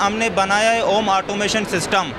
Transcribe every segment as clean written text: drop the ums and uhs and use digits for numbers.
हमने बनाया है होम ऑटोमेशन सिस्टम।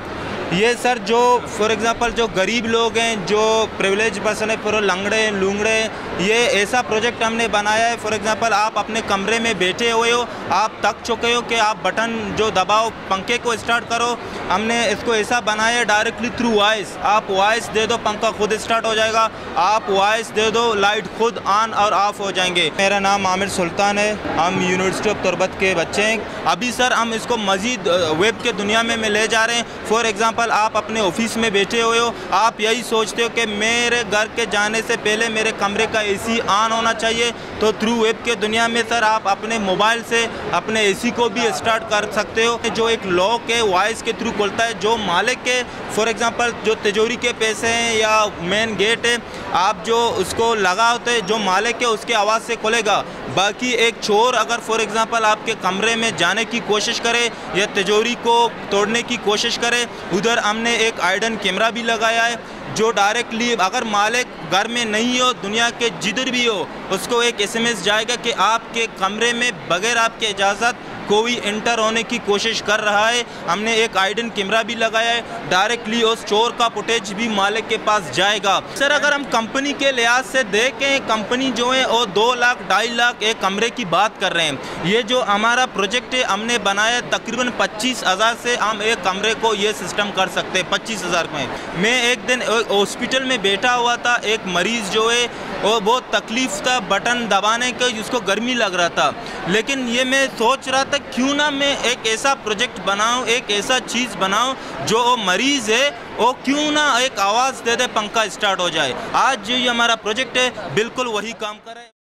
ये सर जो फॉर एग्ज़ाम्पल जो गरीब लोग हैं, जो प्रिविलेज पर्सन है, फिर लंगड़े लूंगड़े, ये ऐसा प्रोजेक्ट हमने बनाया है। फॉर एग्ज़ाम्पल आप अपने कमरे में बैठे हुए हो, आप थक चुके हो कि आप बटन जो दबाओ पंखे को स्टार्ट करो, हमने इसको ऐसा बनाया है डायरेक्टली थ्रू वॉइस। आप वॉइस दे दो, पंखा खुद स्टार्ट हो जाएगा, आप वॉइस दे दो, लाइट खुद ऑन और ऑफ हो जाएंगे। मेरा नाम आमिर सुल्तान है, हम यूनिवर्सिटी ऑफ तुर्बत के बच्चे हैं। अभी सर हम इसको मज़ीद वेब के दुनिया में ले जा रहे हैं। फॉर एग्ज़ाम्पल आप अपने ऑफिस में बैठे हुए हो, आप यही सोचते हो कि मेरे घर के जाने से पहले मेरे कमरे का एसी ऑन होना चाहिए, तो थ्रू वेब के दुनिया में सर आप अपने मोबाइल से अपने एसी को भी स्टार्ट कर सकते हो। जो एक लॉक है वॉइस के थ्रू खुलता है, जो मालिक के फॉर एग्ज़ाम्पल जो तिजोरी के पैसे हैं या मेन गेट है, आप जो उसको लगा होते हैं, जो मालिक है उसके आवाज़ से खुलेगा। बाकी एक चोर अगर फॉर एग्ज़ाम्पल आपके कमरे में जाने की कोशिश करे या तिजोरी को तोड़ने की कोशिश करे, उधर हमने एक आइडन कैमरा भी लगाया है जो डायरेक्टली अगर मालिक घर में नहीं हो, दुनिया के जिधर भी हो, उसको एक SMS जाएगा कि आपके कमरे में बगैर आपके इजाज़त कोई इंटर होने की कोशिश कर रहा है। हमने एक आइडन कैमरा भी लगाया है, डायरेक्टली उस चोर का फुटेज भी मालिक के पास जाएगा। सर अगर हम कंपनी के लिहाज से देखें, कंपनी जो है वो 2 लाख 2.5 लाख एक कमरे की बात कर रहे हैं। ये जो हमारा प्रोजेक्ट है हमने बनाया तकरीबन 25,000 से हम एक कमरे को ये सिस्टम कर सकते हैं 25,000 में। मैं एक दिन हॉस्पिटल में बैठा हुआ था, एक मरीज़ जो है वो बहुत तकलीफ़ था बटन दबाने के, जिसको गर्मी लग रहा था, लेकिन ये मैं सोच रहा था क्यों ना मैं एक ऐसा प्रोजेक्ट बनाऊं, एक ऐसा चीज़ बनाऊं जो वो मरीज़ है वो क्यों ना एक आवाज़ दे दे, पंखा स्टार्ट हो जाए। आज जो ये हमारा प्रोजेक्ट है बिल्कुल वही काम कर रहा है।